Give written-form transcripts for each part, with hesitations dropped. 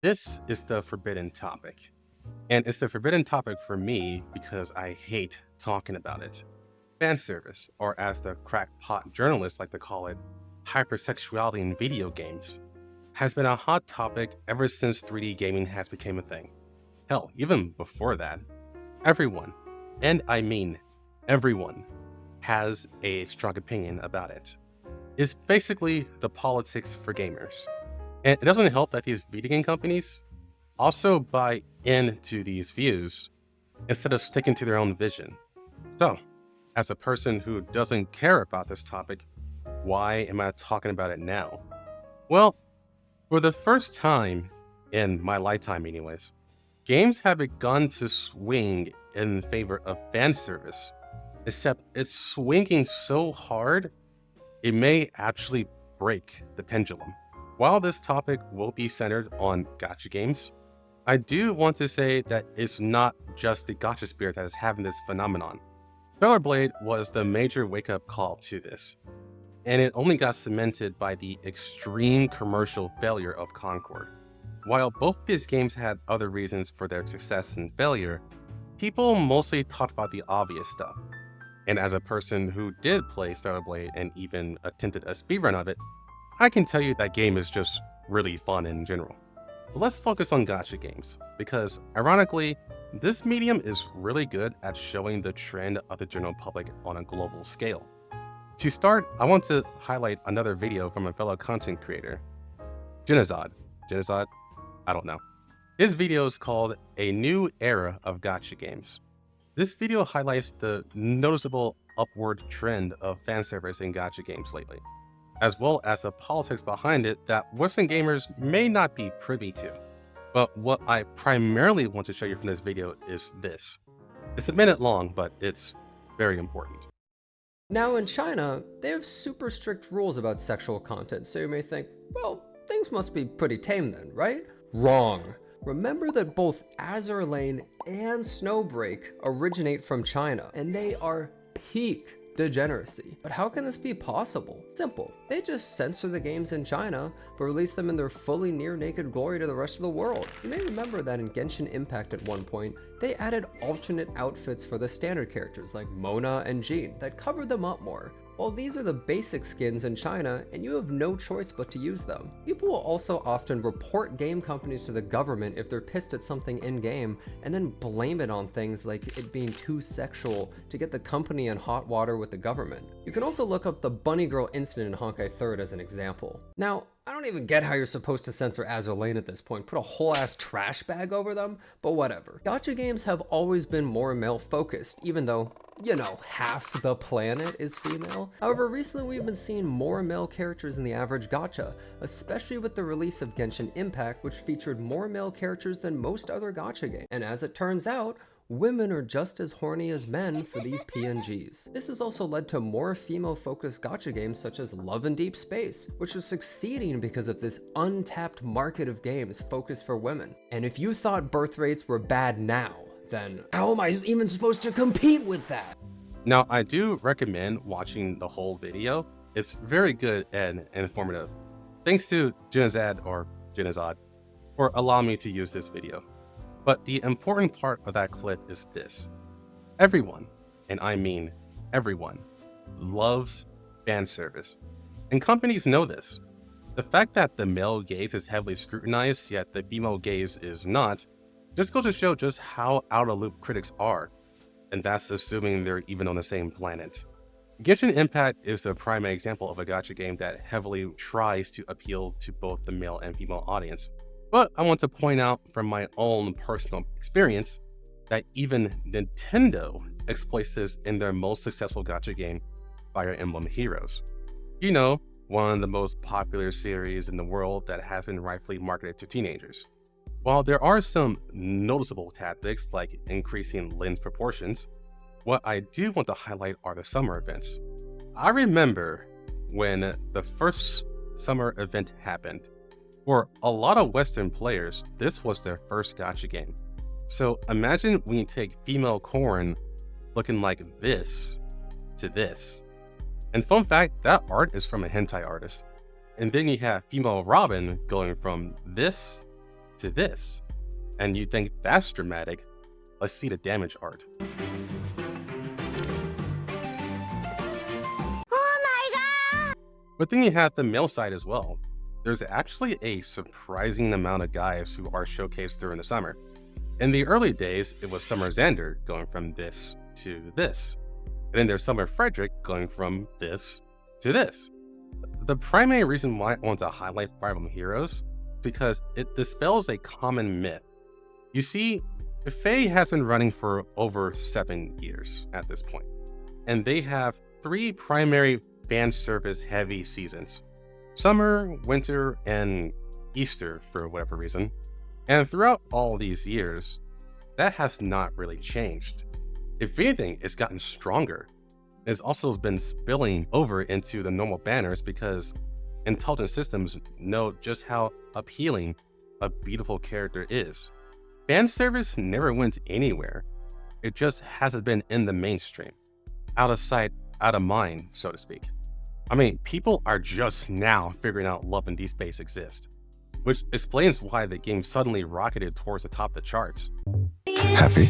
This is the forbidden topic. And it's the forbidden topic for me because I hate talking about it. Fan service, or as the crackpot journalists like to call it, hypersexuality in video games, has been a hot topic ever since 3D gaming has become a thing. Hell, even before that, everyone, and I mean everyone, has a strong opinion about it. It's basically the politics for gamers. And it doesn't help that these video game companies also buy into these views instead of sticking to their own vision. So, as a person who doesn't care about this topic, why am I talking about it now? Well, for the first time in my lifetime anyways, games have begun to swing in favor of fan service, except it's swinging so hard, it may actually break the pendulum. While this topic will be centered on gacha games, I do want to say that it's not just the gacha spirit that is having this phenomenon. Stellar Blade was the major wake-up call to this, and it only got cemented by the extreme commercial failure of Concord. While both these games had other reasons for their success and failure, people mostly talked about the obvious stuff. And as a person who did play Stellar Blade and even attempted a speedrun of it, I can tell you that game is just really fun in general. But let's focus on gacha games, because ironically, this medium is really good at showing the trend of the general public on a global scale. To start, I want to highlight another video from a fellow content creator, Genozod. I don't know. His video is called A New Era of Gacha Games. This video highlights the noticeable upward trend of fan service in gacha games lately, as well as the politics behind it that Western gamers may not be privy to. But what I primarily want to show you from this video is this. It's a minute long, but it's very important. Now in China, they have super strict rules about sexual content, so you may think, well, things must be pretty tame then, right? Wrong. Remember that both Azur Lane and Snowbreak originate from China, and they are peak degeneracy. But how can this be possible? Simple. They just censor the games in China, but release them in their fully near-naked glory to the rest of the world. You may remember that in Genshin Impact at one point, they added alternate outfits for the standard characters like Mona and Jean that covered them up more. Well, these are the basic skins in China, and you have no choice but to use them. People will also often report game companies to the government if they're pissed at something in-game, and then blame it on things like it being too sexual to get the company in hot water with the government. You can also look up the Bunny Girl incident in Honkai 3rd as an example. Now, I don't even get how you're supposed to censor Azur Lane at this point, put a whole ass trash bag over them, but whatever. Gacha games have always been more male focused, even though, you know, half the planet is female. However, recently we've been seeing more male characters in the average gacha, especially with the release of Genshin Impact, which featured more male characters than most other gacha games. And as it turns out, women are just as horny as men for these PNGs. This has also led to more female-focused gacha games such as Love in Deep Space, which are succeeding because of this untapped market of games focused for women. And if you thought birth rates were bad now, then how am I even supposed to compete with that? Now, I do recommend watching the whole video. It's very good and informative. Thanks to Genozod for allowing me to use this video. But the important part of that clip is this. Everyone, and I mean everyone, loves fan service. And companies know this. The fact that the male gaze is heavily scrutinized, yet the female gaze is not, just goes to show just how out of loop critics are. And that's assuming they're even on the same planet. Genshin Impact is the primary example of a gacha game that heavily tries to appeal to both the male and female audience. But I want to point out from my own personal experience that even Nintendo exploits this in their most successful gacha game, Fire Emblem Heroes. You know, one of the most popular series in the world that has been rightfully marketed to teenagers. While there are some noticeable tactics like increasing lens proportions, what I do want to highlight are the summer events. I remember when the first summer event happened. For a lot of Western players, this was their first gacha game. So imagine when you take female Corrin looking like this to this. And fun fact, that art is from a hentai artist. And then you have female Robin going from this to this. And you think that's dramatic? Let's see the damage art. But then you have the male side as well. There's actually a surprising amount of guys who are showcased during the summer. In the early days, it was Summer Xander going from this to this. And then there's Summer Frederick going from this to this. The primary reason why I want to highlight Fire Emblem Heroes because it dispels a common myth. You see, Faye has been running for over 7 years at this point, and they have 3 primary fan service heavy seasons: summer, winter, and Easter for whatever reason. And throughout all these years, that has not really changed. If anything, it's gotten stronger. It's also been spilling over into the normal banners because intelligent systems know just how appealing a beautiful character is. Fan service never went anywhere. It just hasn't been in the mainstream. Out of sight, out of mind, so to speak. I mean, people are just now figuring out Love and D-Space exist, which explains why the game suddenly rocketed towards the top of the charts. Happy.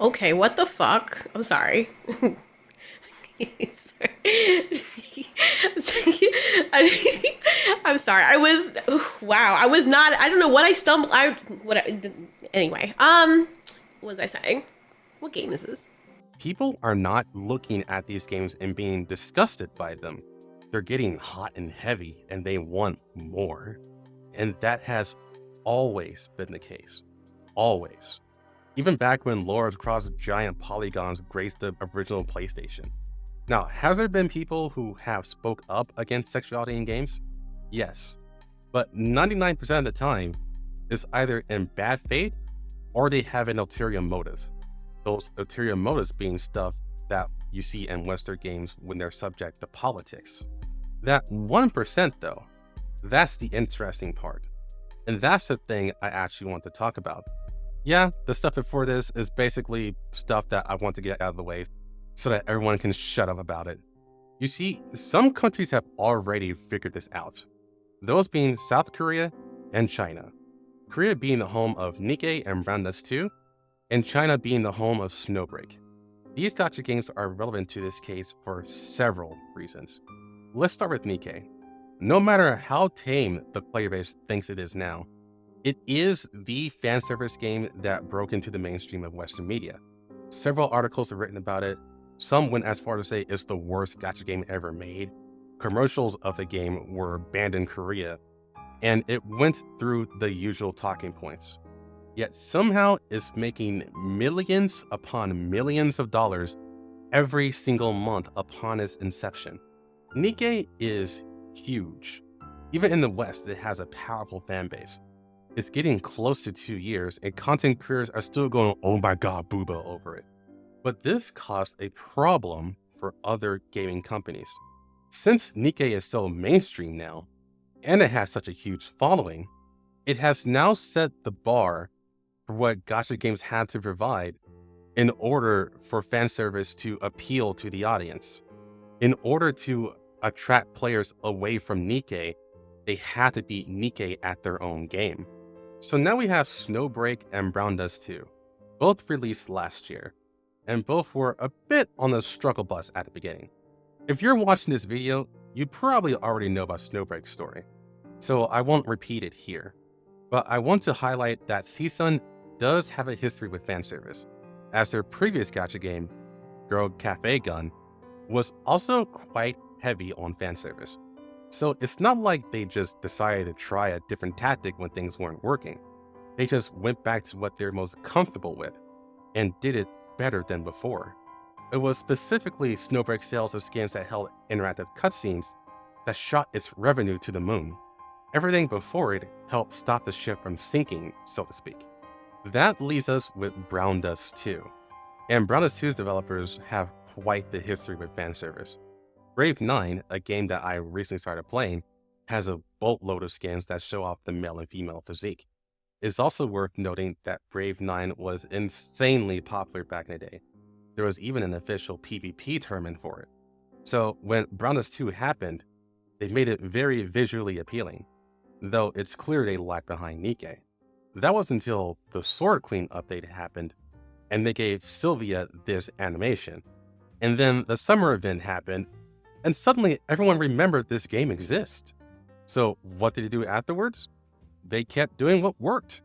Okay, what the fuck? I'm sorry. I'm sorry. I was not, I don't know what I stumbled, anyway, what was I saying? What game is this? People are not looking at these games and being disgusted by them. They're getting hot and heavy and they want more. And that has always been the case. Always. Even back when lords across giant polygons graced the original PlayStation. Now, has there been people who have spoke up against sexuality in games? Yes. But 99% of the time, it's either in bad faith or they have an ulterior motive. Those ulterior motives being stuff that you see in Western games when they're subject to politics. That 1% though, that's the interesting part. And that's the thing I actually want to talk about. Yeah, the stuff before this is basically stuff that I want to get out of the way so that everyone can shut up about it. You see, some countries have already figured this out. Those being South Korea and China. Korea being the home of Nikke and Brown Dust 2, and China being the home of Snowbreak. These gacha games are relevant to this case for several reasons. Let's start with Nikke. No matter how tame the player base thinks it is now, it is the fan service game that broke into the mainstream of Western media. Several articles have written about it. Some went as far to say it's the worst gacha game ever made. Commercials of the game were banned in Korea, and it went through the usual talking points. Yet somehow it's making millions upon millions of dollars every single month upon its inception. Nikke is huge. Even in the West, it has a powerful fan base. It's getting close to 2 years, and content creators are still going, oh my god, booba over it. But this caused a problem for other gaming companies. Since Nikke is so mainstream now, and it has such a huge following, it has now set the bar for what gacha games had to provide in order for fan service to appeal to the audience. In order to attract players away from Nikke, they had to beat Nikke at their own game. So now we have Snowbreak and Brown Dust 2, both released last year, and both were a bit on the struggle bus at the beginning. If you're watching this video, you probably already know about Snowbreak's story, so I won't repeat it here. But I want to highlight that CSUN does have a history with fan service, as their previous gacha game, Girl Cafe Gun, was also quite heavy on fan service. So it's not like they just decided to try a different tactic when things weren't working. They just went back to what they're most comfortable with and did it better than before. It was specifically Snowbreak sales of skins that held interactive cutscenes that shot its revenue to the moon. Everything before it helped stop the ship from sinking, so to speak. That leaves us with Brown Dust 2. And Brown Dust 2's developers have quite the history with fan service. Brave 9, a game that I recently started playing, has a boatload of skins that show off the male and female physique. It's also worth noting that Brave 9 was insanely popular back in the day. There was even an official PvP tournament for it. So when Brown Dust 2 happened, they made it very visually appealing, though it's clear they lag behind Nikke. That was until the Sword Queen update happened, and they gave Sylvia this animation. And then the summer event happened, and suddenly everyone remembered this game exists. So what did they do afterwards? They kept doing what worked.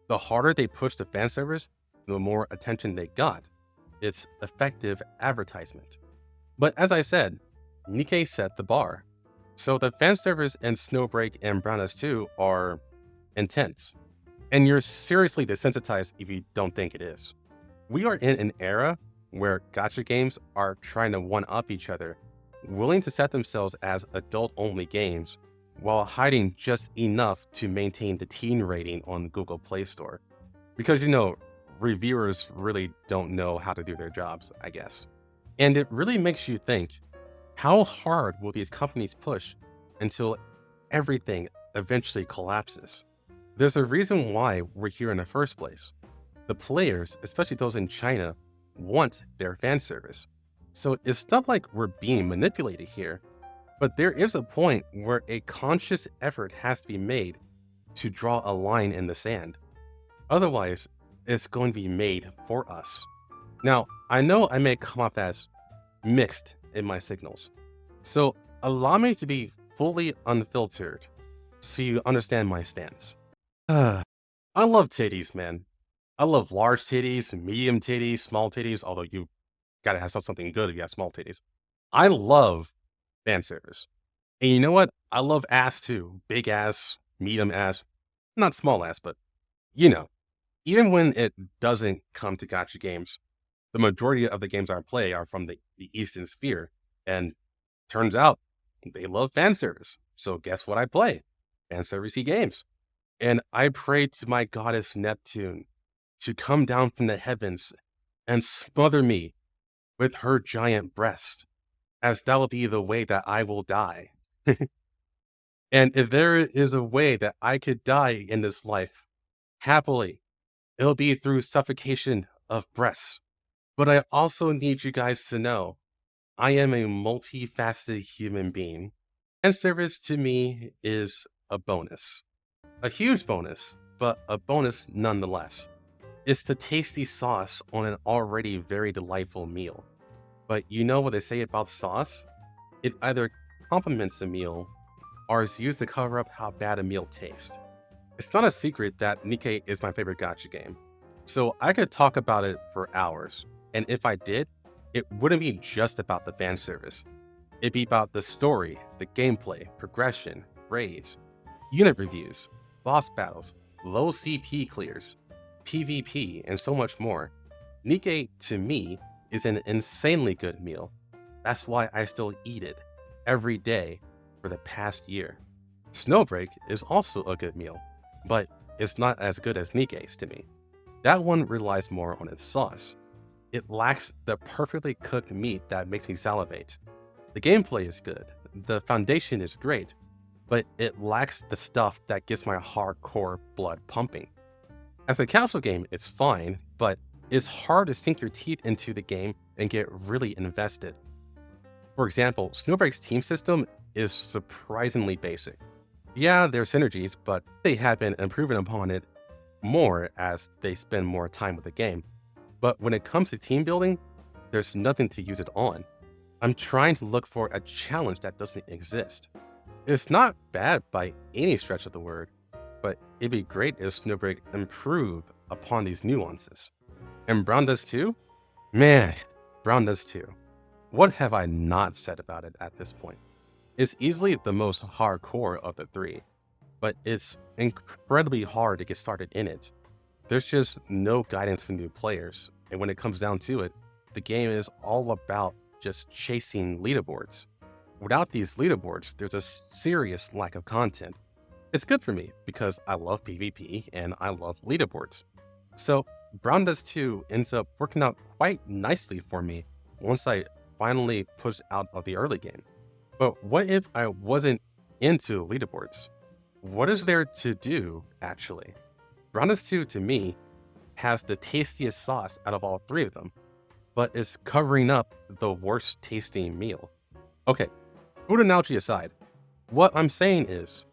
The harder they pushed the fan service, the more attention they got. It's effective advertisement. But as I said, Nikke set the bar. So the fan service in Snowbreak and Brown Dust 2 are intense. And you're seriously desensitized if you don't think it is. We are in an era where gacha games are trying to one-up each other, willing to set themselves as adult-only games, while hiding just enough to maintain the teen rating on Google Play Store. Because, reviewers really don't know how to do their jobs, I guess. And it really makes you think, how hard will these companies push until everything eventually collapses? There's a reason why we're here in the first place. The players, especially those in China, want their fan service. So it's not like we're being manipulated here, but there is a point where a conscious effort has to be made to draw a line in the sand. Otherwise, it's going to be made for us. Now, I know I may come off as mixed in my signals, so allow me to be fully unfiltered so you understand my stance. I love titties, man. I love large titties, medium titties, small titties, although you gotta have something good if you have small titties. I love fan service. And you know what? I love ass too. Big ass, medium ass, not small ass, but even when it doesn't come to gacha games, the majority of the games I play are from the Eastern Sphere. And turns out they love fan service. So guess what I play? Fan servicey games. And I pray to my goddess Neptune to come down from the heavens and smother me with her giant breast, as that will be the way that I will die. And if there is a way that I could die in this life happily, it'll be through suffocation of breasts. But I also need you guys to know I am a multifaceted human being, and service to me is a bonus. A huge bonus, but a bonus nonetheless. It's the tasty sauce on an already very delightful meal. But you know what they say about sauce? It either complements a meal or is used to cover up how bad a meal tastes. It's not a secret that Nikke is my favorite gacha game, so I could talk about it for hours, and if I did, it wouldn't be just about the fan service. It'd be about the story, the gameplay, progression, raids, unit reviews, boss battles, low CP clears, PvP, and so much more. Nikke, to me, is an insanely good meal. That's why I still eat it every day for the past year. Snowbreak is also a good meal, but it's not as good as Nikke's to me. That one relies more on its sauce. It lacks the perfectly cooked meat that makes me salivate. The gameplay is good, the foundation is great, but it lacks the stuff that gets my hardcore blood pumping. As a casual game, it's fine, but it's hard to sink your teeth into the game and get really invested. For example, Snowbreak's team system is surprisingly basic. Yeah, there are synergies, but they have been improving upon it more as they spend more time with the game. But when it comes to team building, there's nothing to use it on. I'm trying to look for a challenge that doesn't exist. It's not bad by any stretch of the word, but it'd be great if Snowbreak improved upon these nuances. And Brown Dust 2? Man, Brown Dust 2. What have I not said about it at this point? It's easily the most hardcore of the three, but it's incredibly hard to get started in it. There's just no guidance for new players, and when it comes down to it, the game is all about just chasing leaderboards. Without these leaderboards, there's a serious lack of content. It's good for me because I love PvP and I love leaderboards. So Brown Dust 2 ends up working out quite nicely for me once I finally push out of the early game. But what if I wasn't into leaderboards? What is there to do, actually? Brown Dust 2, to me, has the tastiest sauce out of all three of them, but is covering up the worst tasting meal. Okay, food analogy aside, what I'm saying is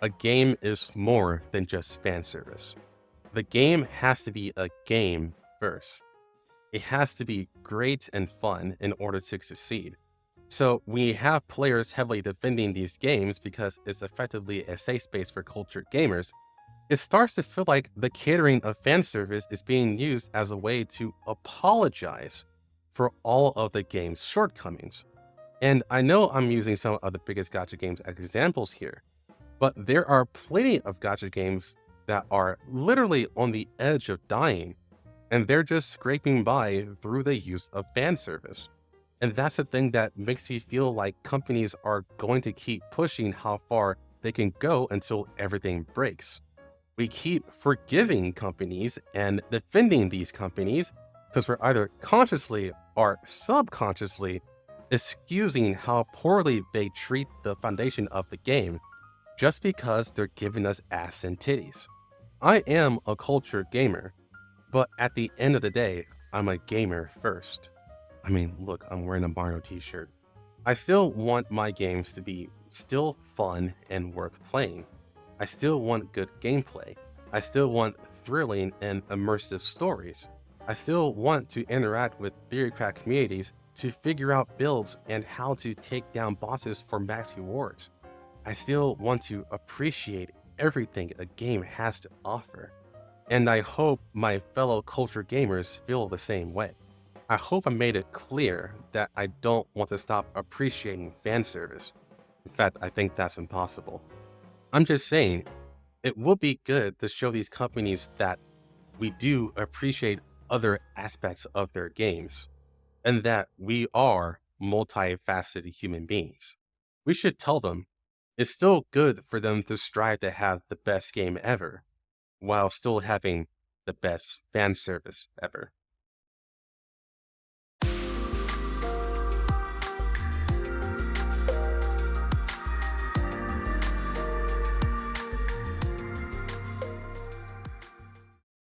a game is more than just fan service. The game has to be a game first. It has to be great and fun in order to succeed. So we have players heavily defending these games because it's effectively a safe space for cultured gamers. It starts to feel like the catering of fan service is being used as a way to apologize for all of the game's shortcomings. And I know I'm using some of the biggest gacha games as examples here, but there are plenty of gacha games that are literally on the edge of dying, and they're just scraping by through the use of fan service. And that's the thing that makes me feel like companies are going to keep pushing how far they can go until everything breaks. We keep forgiving companies and defending these companies because we're either consciously or subconsciously excusing how poorly they treat the foundation of the game just because they're giving us ass and titties. I am a cultured gamer, but at the end of the day, I'm a gamer first. I mean, look, I'm wearing a Mario t-shirt. I still want my games to be still fun and worth playing. I still want good gameplay. I still want thrilling and immersive stories. I still want to interact with theorycraft communities to figure out builds and how to take down bosses for max rewards. I still want to appreciate everything a game has to offer. And I hope my fellow culture gamers feel the same way. I hope I made it clear that I don't want to stop appreciating fan service. In fact, I think that's impossible. I'm just saying, it would be good to show these companies that we do appreciate other aspects of their games, and that we are multifaceted human beings. We should tell them it's still good for them to strive to have the best game ever, while still having the best fan service ever.